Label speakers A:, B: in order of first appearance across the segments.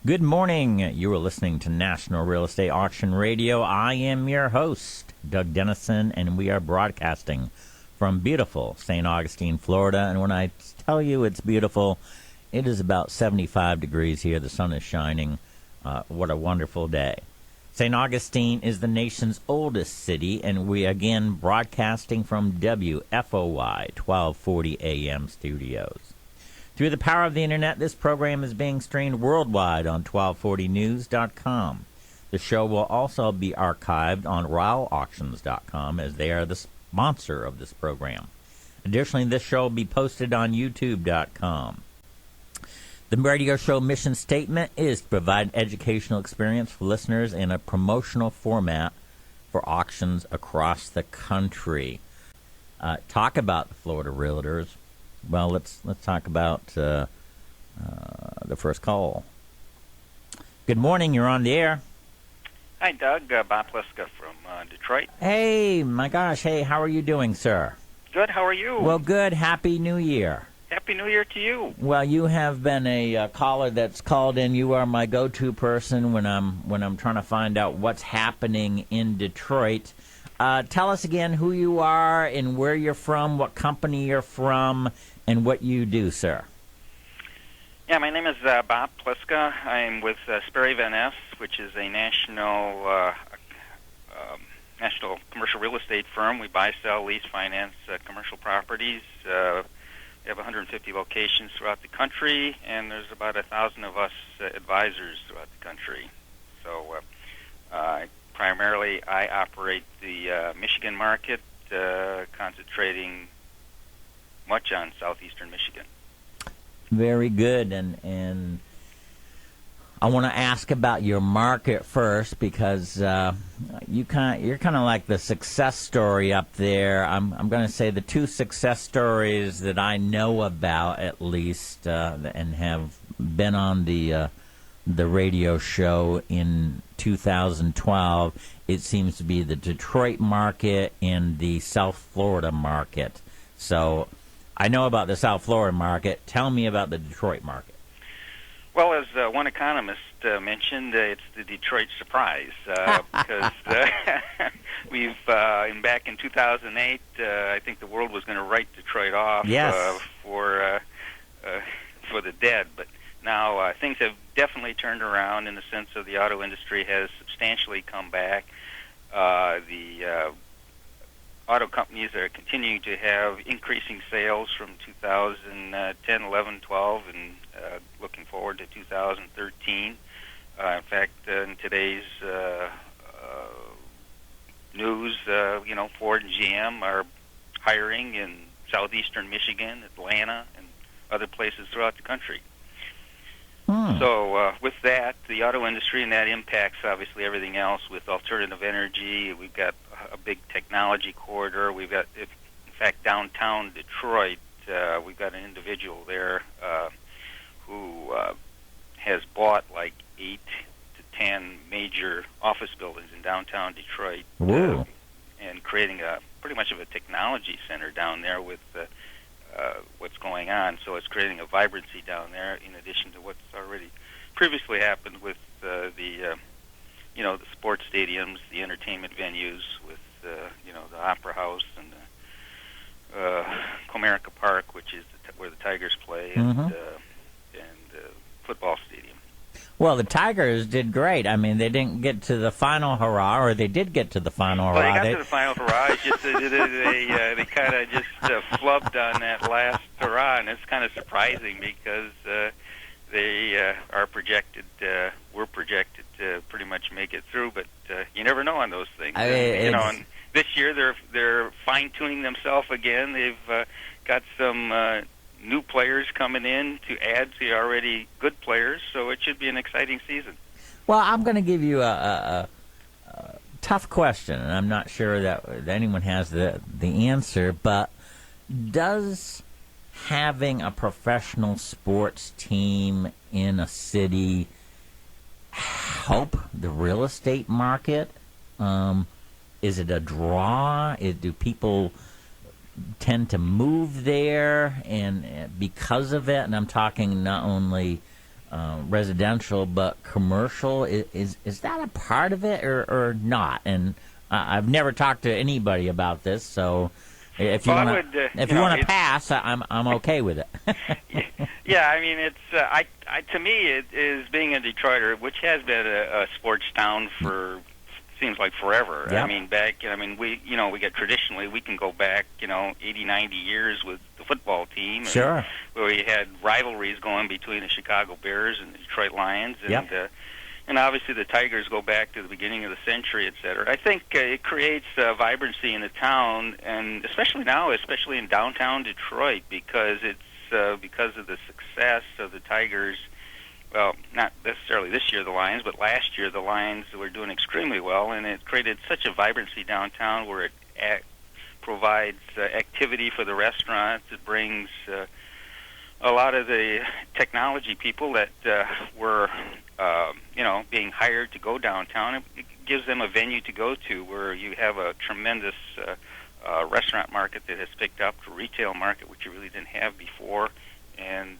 A: Good morning. You are listening to National Real Estate Auction Radio. I am your host, Doug Dennison, and we are broadcasting from beautiful St. Augustine, Florida. And when I tell you it's beautiful, it is about 75 degrees here. The sun is shining. What a wonderful day. St. Augustine is the nation's oldest city, and we again broadcasting from WFOY 1240 AM studios. Through the power of the Internet, this program is being streamed worldwide on 1240news.com. The show will also be archived on RowAuctions.com as they are the sponsor of this program. Additionally, this show will be posted on YouTube.com. The radio show mission statement is to provide educational experience for listeners in a promotional format for auctions across the country. Talk about the Florida Realtors. Well, let's talk about the first call. Good morning. You're on the air.
B: Hi, Doug. Bob Pliska from Detroit.
A: Hey, my gosh. Hey, how are you doing, sir?
B: Good. How are you?
A: Well, good. Happy New Year.
B: Happy New Year to you.
A: Well, you have been a caller that's called in. You are my go-to person when I'm trying to find out what's happening in Detroit. Tell us again who you are and where you're from, what company you're from, and what you do, sir.
B: Yeah, my name is Bob Pliska. I'm with Sperry Ness, which is a national commercial real estate firm. We buy, sell, lease, finance commercial properties. We have 150 locations throughout the country, and there's about 1,000 of us advisors throughout the country. So primarily, I operate the Michigan market, concentrating much on southeastern Michigan.
A: Very good, and I want to ask about your market first because you're kind of like the success story up there. I'm going to say the two success stories that I know about, at least, and have been on the radio show in 2012. It seems to be the Detroit market and the South Florida market. So I know about the South Florida market. Tell me about the Detroit market.
B: Well, as one economist mentioned, it's the Detroit surprise because we've back in 2008, I think the world was going to write Detroit off for the dead, but now things have definitely turned around in the sense of the auto industry has substantially come back. The auto companies are continuing to have increasing sales from 2010, 11, 12, and looking forward to 2013. In fact, in today's news, Ford and GM are hiring in southeastern Michigan, Atlanta, and other places throughout the country. So with that, the auto industry, and that impacts obviously everything else with alternative energy. We've got a big technology corridor. We've got, in fact, downtown Detroit, we've got an individual there who has bought like 8 to 10 major office buildings in downtown Detroit and creating pretty much of a technology center down there with what's going on. So it's creating a vibrancy down there in addition to what's already previously happened with the sports stadiums, the entertainment venues with the Opera House and the Comerica Park, which is where the Tigers play, and football stadium.
A: Well, the Tigers did great. I mean, they didn't get to the final hurrah, or they did get to the final hurrah.
B: Well, they got to the final hurrah. It's just they kind of just flubbed on that last hurrah, and it's kind of surprising because they are projected, we're projected to pretty much make it through, but you never know on those things. And this year they're fine-tuning themselves again. They've got some new players coming in to add to the already good players, so it should be an exciting season.
A: Well, I'm going to give you a tough question, and I'm not sure that anyone has the answer, but does having a professional sports team in a city help the real estate market? Is it a draw? Do people tend to move there and because of it? And I'm talking not only residential, but commercial. Is that a part of it or not? And I've never talked to anybody about this, so if you want to pass, I'm okay with it.
B: Yeah, I mean, it's to me it is being a Detroiter, which has been a sports town for seems like forever.
A: Yeah.
B: We get traditionally we can go back 80, 90 years with the football team.
A: Sure.
B: Where we had rivalries going between the Chicago Bears and the Detroit Lions, and obviously the Tigers go back to the beginning of the century, et cetera. I think it creates vibrancy in the town, and especially now, especially in downtown Detroit, because it's because of the success of the Tigers. Well, not necessarily this year, the Lions, but last year the Lions were doing extremely well, and it created such a vibrancy downtown where it provides activity for the restaurants. It brings a lot of the technology people that were, being hired to go downtown. It gives them a venue to go to where you have a tremendous restaurant market that has picked up, a retail market which you really didn't have before, and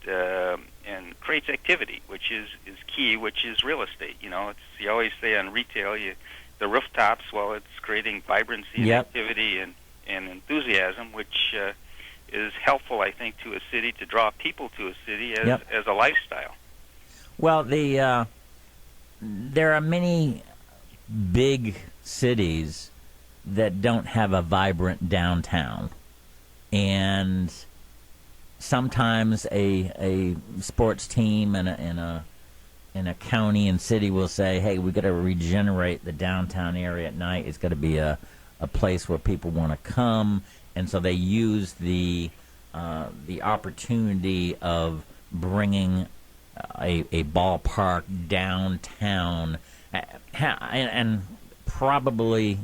B: creates activity, which is key, which is real estate. You always say on retail, the rooftops, well, it's creating vibrancy and activity and enthusiasm, which is helpful, I think, to a city to draw people to a city as a lifestyle.
A: Well, there are many big cities that don't have a vibrant downtown, and sometimes a sports team in a county and city will say, "Hey, we got to regenerate the downtown area at night. It's got to be a place where people want to come," and so they use the opportunity of bringing a ballpark downtown, and probably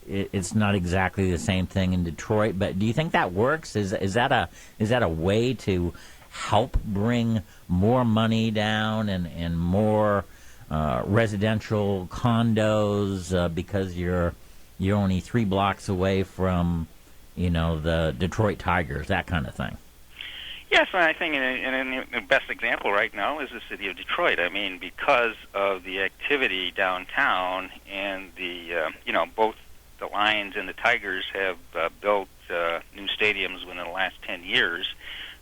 A: it's not exactly the same thing in Detroit. But do you think that works? Is that a way to help bring more money down and more residential condos because you're only 3 blocks away from the Detroit Tigers, that kind of thing?
B: Yes, and I think the best example right now is the city of Detroit. I mean, because of the activity downtown and the both the Lions and the Tigers have built new stadiums within the last 10 years.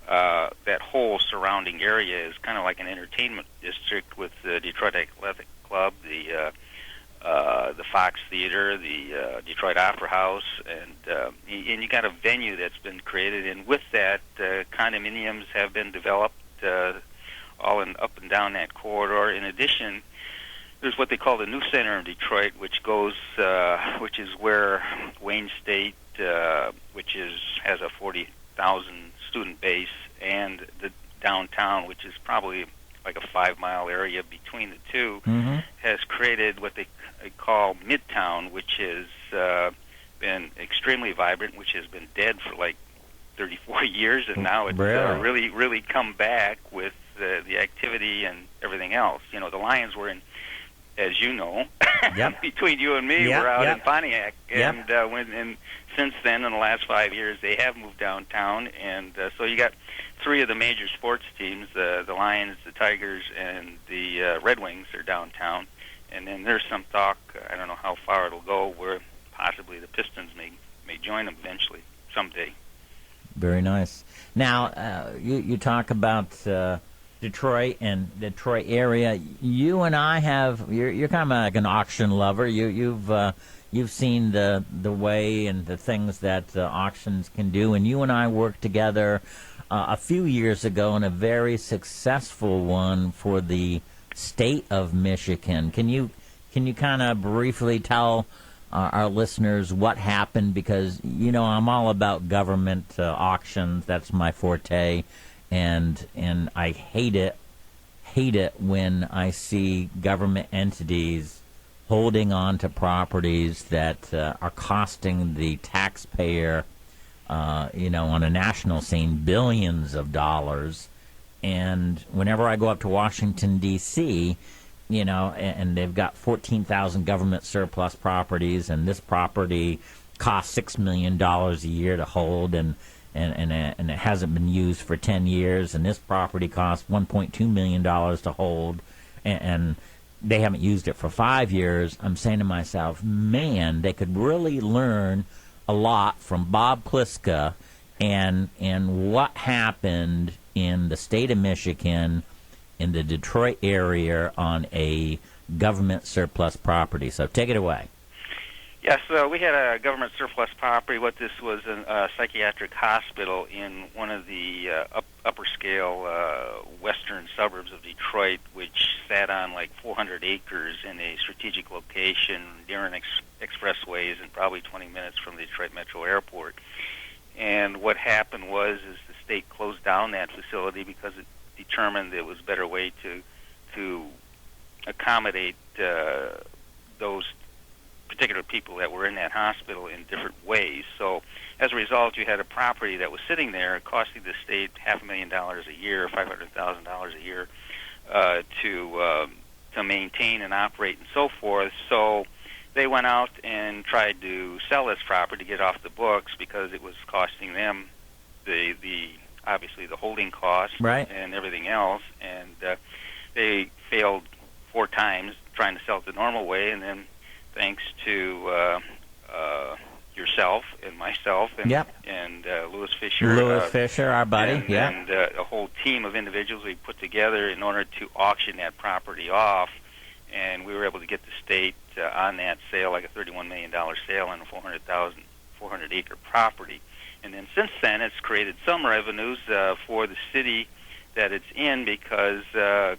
B: That whole surrounding area is kind of like an entertainment district with the Detroit Athletic Club, the Fox Theater, the Detroit Opera House, and you got a venue that's been created. And with that, condominiums have been developed all up and down that corridor. In addition, there's what they call the New Center in Detroit, which is where Wayne State, has a 40,000 student base, and the downtown, which is probably like a 5-mile area between the two, has created what they call Midtown, which has been extremely vibrant, which has been dead for like 34 years, and now it's really, really come back with the activity and everything else. The Lions were in, as you know, between you and me, we're out in Pontiac, and and since then, in the last 5 years, they have moved downtown, and so you got 3 of the major sports teams: the Lions, the Tigers, and the Red Wings are downtown. And then there's some talk, I don't know how far it'll go, where possibly the Pistons may join them eventually, someday.
A: Very nice. Now, you talk about Detroit and Detroit area. You and I you're kind of like an auction lover. You've seen the way and the things that auctions can do, and you and I worked together a few years ago in a very successful one for the state of Michigan. Can you kind of briefly tell our listeners what happened? Because I'm all about government auctions. That's my forte, and I hate it when I see government entities holding on to properties that are costing the taxpayer, on a national scene, billions of dollars. And whenever I go up to Washington, D.C., and they've got 14,000 government surplus properties, and this property costs $6 million a year to hold, and and it hasn't been used for 10 years, and this property cost $1.2 million to hold, and they haven't used it for 5 years. I'm saying to myself, man, they could really learn a lot from Bob Pliska and what happened in the state of Michigan, in the Detroit area, on a government surplus property. So take it away.
B: Yes, we had a government surplus property. What this was a psychiatric hospital in one of the upper scale western suburbs of Detroit, which sat on like 400 acres in a strategic location near an expressways and probably 20 minutes from the Detroit Metro Airport. And what happened was the state closed down that facility because it determined it was a better way to accommodate those particular people that were in that hospital in different ways. So as a result, you had a property that was sitting there costing the state $500,000 a year, $500,000 a year to maintain and operate and so forth. So they went out and tried to sell this property to get off the books because it was costing them the obviously the holding costs,
A: right,
B: and everything else, and they failed 4 times trying to sell it the normal way, and then thanks to yourself and myself and
A: yep.
B: and Louis Fisher,
A: our buddy,
B: and a whole team of individuals we put together in order to auction that property off, and we were able to get the state on that sale, like a $31 million sale on a 400-acre property. And then since then, it's created some revenues for the city that it's in, because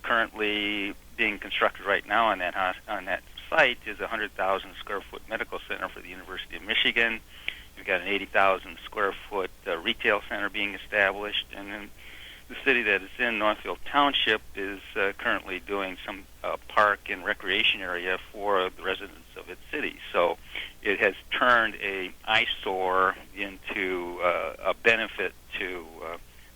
B: currently being constructed right now on that site is a 100,000 square foot medical center for the University of Michigan. You've got an 80,000 square foot retail center being established, and then the city that it's in, Northfield Township, is currently doing some park and recreation area for the residents of its city. So it has turned a eyesore into a benefit to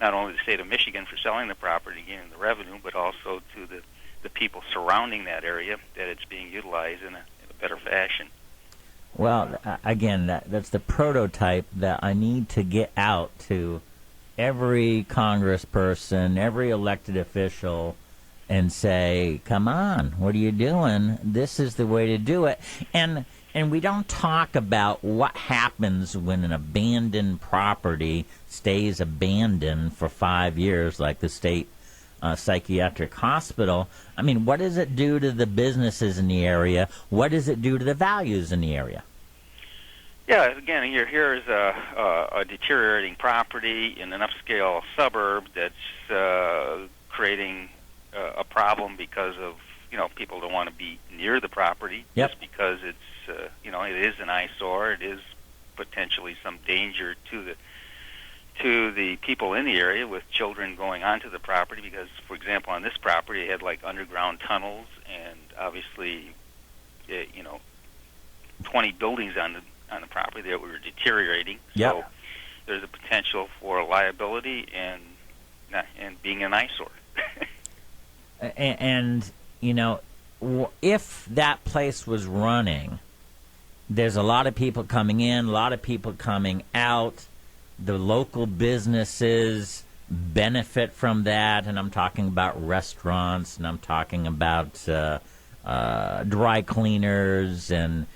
B: not only the state of Michigan for selling the property, gaining the revenue, but also to the people surrounding that area, that it's being utilized in a better fashion.
A: Well, again, that's the prototype that I need to get out to every congressperson, every elected official, and say, come on, what are you doing? This is the way to do it. And we don't talk about what happens when an abandoned property stays abandoned for 5 years, like the state psychiatric hospital. I mean, what does it do to the businesses in the area? What does it do to the values in the area?
B: Yeah, again, here is a deteriorating property in an upscale suburb that's creating a problem because of, people don't want to be near the property,
A: yep,
B: just because it's, it is an eyesore. It is potentially some danger to the people in the area, with children going onto the property, because, for example, on this property, it had like underground tunnels, and obviously, 20 buildings on the property that were deteriorating.
A: Yep.
B: So there's a potential for liability and being an eyesore.
A: And if that place was running, there's a lot of people coming in, a lot of people coming out. The local businesses benefit from that, and I'm talking about restaurants, and I'm talking about dry cleaners and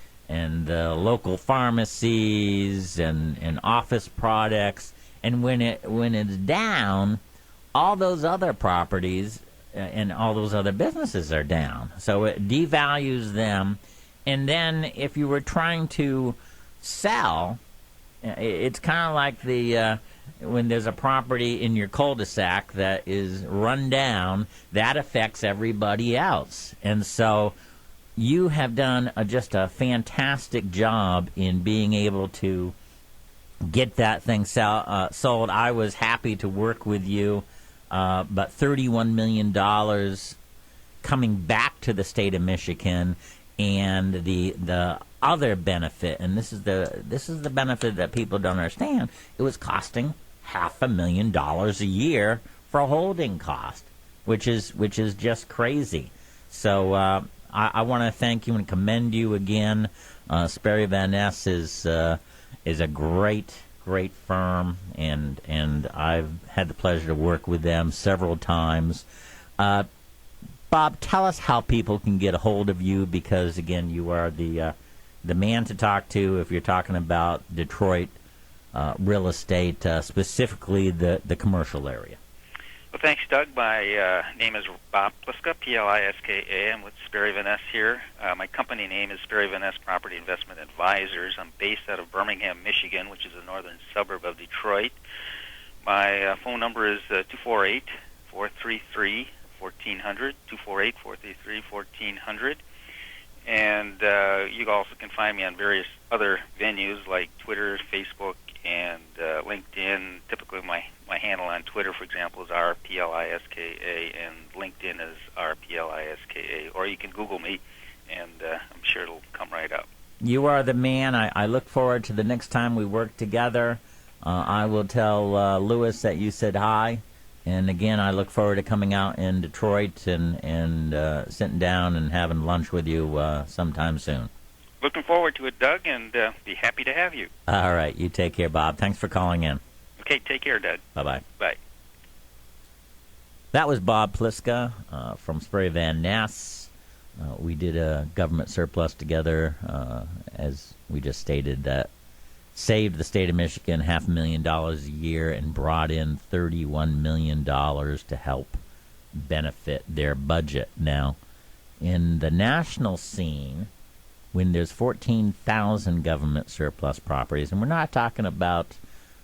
A: local pharmacies and office products. And when it's down, all those other properties and all those other businesses are down. So it devalues them. And then if you were trying to sell, it's kind of like when there's a property in your cul-de-sac that is run down, that affects everybody else. And so you have done just a fantastic job in being able to get that thing sold. I was happy to work with you, but $31 million coming back to the state of Michigan, and the other benefit, and this is the benefit that people don't understand, it was costing $500,000 a year for a holding cost, which is just crazy. So I want to thank you and commend you again. Sperry Van Ness is a great great firm, and I've had the pleasure to work with them several times. Bob, tell us how people can get a hold of you, because again, you are the man to talk to if you're talking about Detroit real estate, specifically the commercial area.
B: Well, thanks, Doug. My name is Bob Pliska, Pliska. I'm with Sperry Ness here. My company name is Sperry Ness Property Investment Advisors. I'm based out of Birmingham, Michigan, which is a northern suburb of Detroit. My phone number is 248-433-1400, 248-433-1400. And you also can find me on various other venues like Twitter, Facebook, and LinkedIn. Typically, my handle on Twitter, for example, is RPLISKA, and LinkedIn is RPLISKA. Or you can Google me, and I'm sure it'll come right up.
A: You are the man. I look forward to the next time we work together. I will tell Lewis that you said hi. And again, I look forward to coming out in Detroit and sitting down and having lunch with you sometime soon.
B: Looking forward to it, Doug, and be happy to have you.
A: All right. You take care, Bob. Thanks for calling in.
B: Okay, take care, Doug.
A: Bye-bye.
B: Bye.
A: That was Bob Pliska from Sperry Ness. We did a government surplus together, as we just stated, that saved the state of Michigan $500,000 a year and brought in $31 million to help benefit their budget. Now, in the national scene, when there's 14,000 government surplus properties, and we're not talking about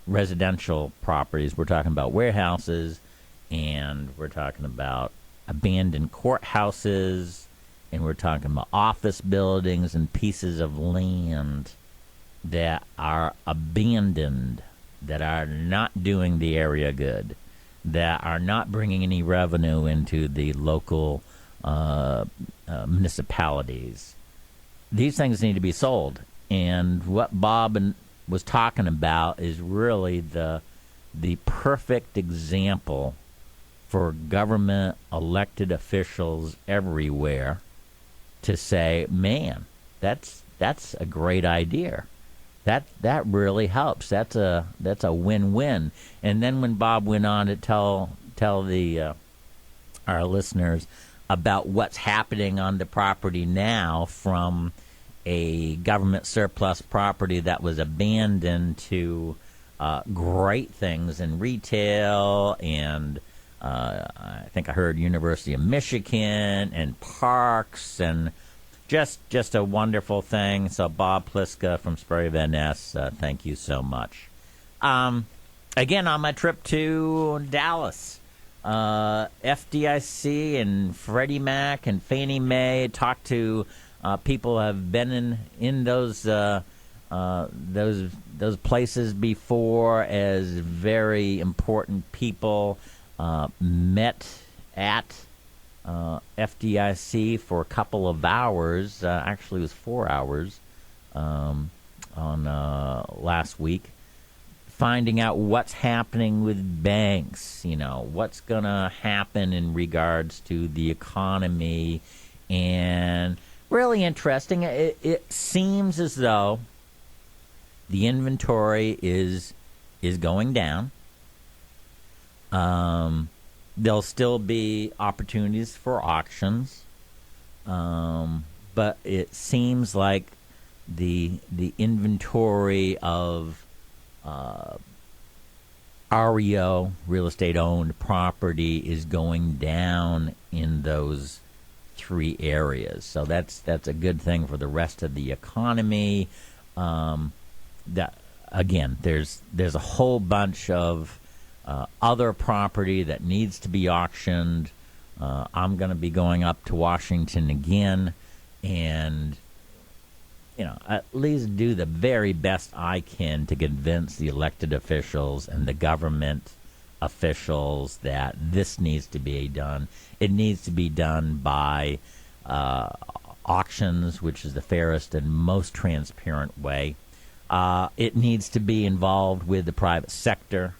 A: residential properties, we're talking about warehouses, and we're talking about abandoned courthouses, and we're talking about office buildings and pieces of land that are abandoned, that are not doing the area good, that are not bringing any revenue into the local municipalities. These things need to be sold. And what Bob was talking about is really the perfect example for government elected officials everywhere to say, man, that's a great idea. That really helps. That's a win-win. And then when Bob went on to tell our listeners about what's happening on the property now, from a government surplus property that was abandoned to great things in retail, and I think I heard University of Michigan and parks, and just a wonderful thing. So Bob Pliska from Sperry Ness, thank you so much. Again, on my trip to Dallas, FDIC and Freddie Mac and Fannie Mae, talked to people who have been in those places before as very important people. Met at FDIC for a couple of hours. Actually, it was 4 hours on last week, finding out what's happening with banks, what's going to happen in regards to the economy. And really interesting. It seems as though the inventory is going down. There'll still be opportunities for auctions, but it seems like the inventory of REO, real estate owned property, is going down in those three areas. So that's a good thing for the rest of the economy. That again, there's a whole bunch of other property that needs to be auctioned. I'm going to be going up to Washington again, and at least do the very best I can to convince the elected officials and the government officials that this needs to be done. It needs to be done by auctions, which is the fairest and most transparent way. It needs to be involved with the private sector.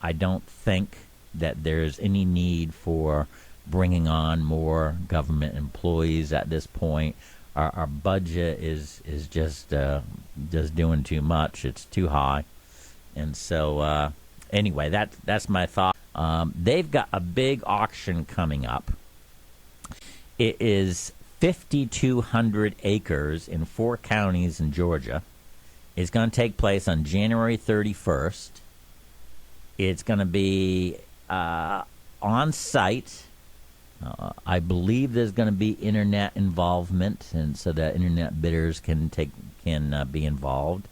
A: I don't think that there's any need for bringing on more government employees at this point. Our budget is just doing too much. It's too high, And so, anyway, that's my thought. They've got a big auction coming up. It is 5,200 acres in 4 counties in Georgia. It's going to take place on January 31st. It's going to be on site. I believe there's going to be internet involvement, and so that internet bidders can be involved.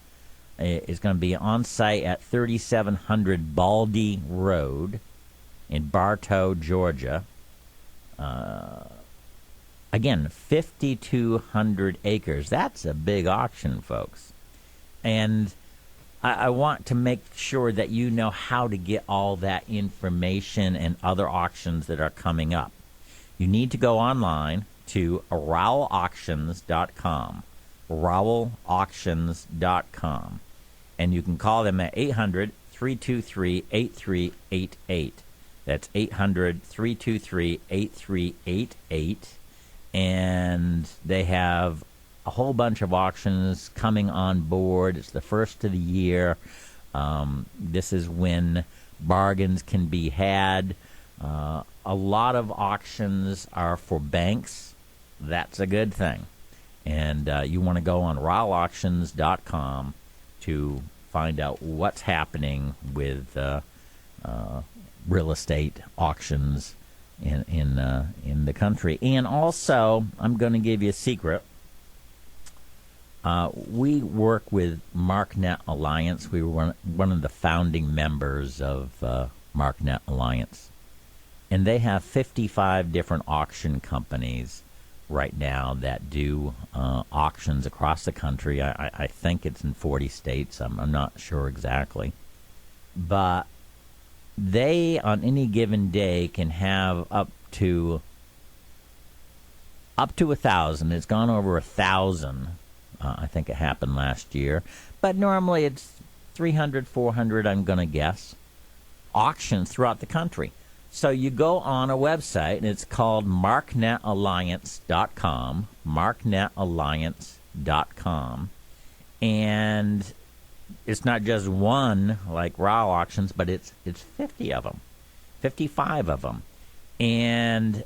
A: It's going to be on site at 3700 Baldy Road in Bartow, Georgia. Again, 5,200 acres. That's a big auction, folks. And I want to make sure that you know how to get all that information and other auctions that are coming up. You need to go online to rowellauctions.com, rowellauctions.com, and you can call them at 800-323-8388. That's 800-323-8388, and they have a whole bunch of auctions coming on board. It's the first of the year. This is when bargains can be had. A lot of auctions are for banks. That's a good thing. And you want to go on rowellauctions.com to find out what's happening with real estate auctions in the country. And also, I'm going to give you a secret. We work with MarkNet Alliance. We were one of the founding members of MarkNet Alliance. And they have 55 different auction companies right now that do auctions across the country. I think it's in 40 states. I'm not sure exactly. But they, on any given day, can have up to 1,000. It's gone over 1,000. I think it happened last year. But normally it's 300, 400, I'm going to guess, auctions throughout the country. So you go on a website, and it's called marknetalliance.com, marknetalliance.com. And it's not just one like Rowell Auctions, but it's 50 of them, 55 of them. And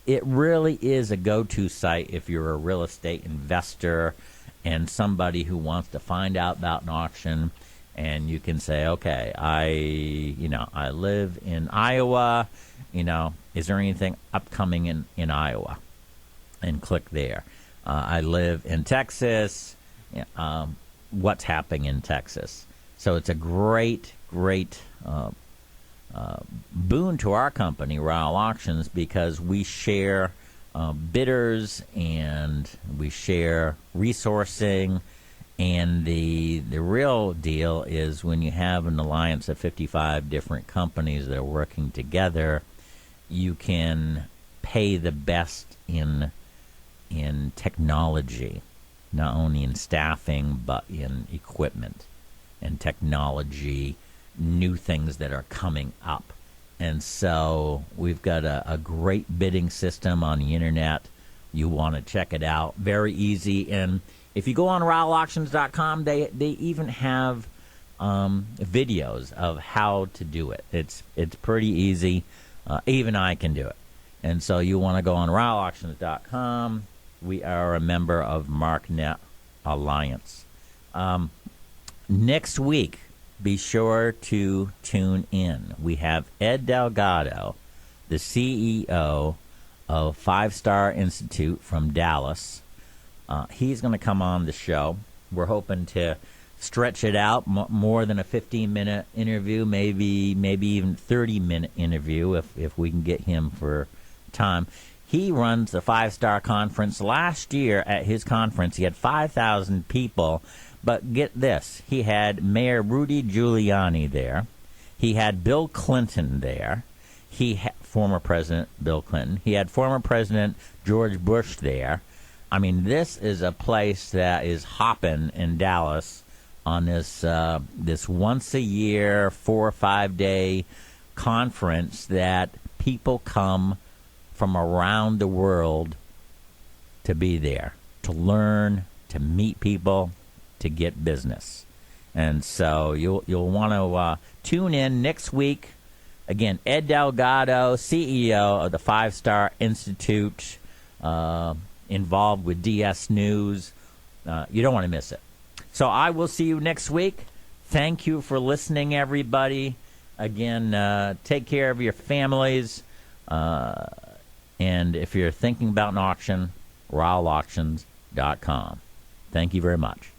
A: it really is a go-to site if you're a real estate investor and somebody who wants to find out about an auction. And you can say, okay, I live in Iowa. Is there anything upcoming in Iowa? And click there. I live in Texas. What's happening in Texas? So it's a great boon to our company, Rowell Auctions, because we share bidders and we share resourcing. And the real deal is when you have an alliance of 55 different companies that are working together, you can pay the best in technology, not only in staffing but in equipment and technology, new things that are coming up. And so we've got a great bidding system on the internet. You want to check it out. Very easy. And if you go on rowellauctions.com, they even have videos of how to do it. It's pretty easy. Even I can do it. And so you want to go on rowellauctions.com. We are a member of MarkNet Alliance. Next week, be sure to tune in. We have Ed Delgado, the CEO of 5 Star Institute from Dallas. He's going to come on the show. We're hoping to stretch it out more than a 15-minute interview, maybe even 30-minute interview if we can get him for time. He runs the 5 Star Conference. Last year at his conference, he had 5,000 people. But get this, he had Mayor Rudy Giuliani there. He had Bill Clinton there. Former President Bill Clinton. He had former President George Bush there. I mean, this is a place that is hopping in Dallas on this once a year, 4 or 5 day conference that people come from around the world to be there, to learn, to meet people, to get business. And so you'll want to tune in next week. Again, Ed Delgado, CEO of the 5-Star Institute, involved with DS News. You don't want to miss it. So I will see you next week. Thank you for listening, everybody. Again, take care of your families. And if you're thinking about an auction, RowellAuctions.com. Thank you very much.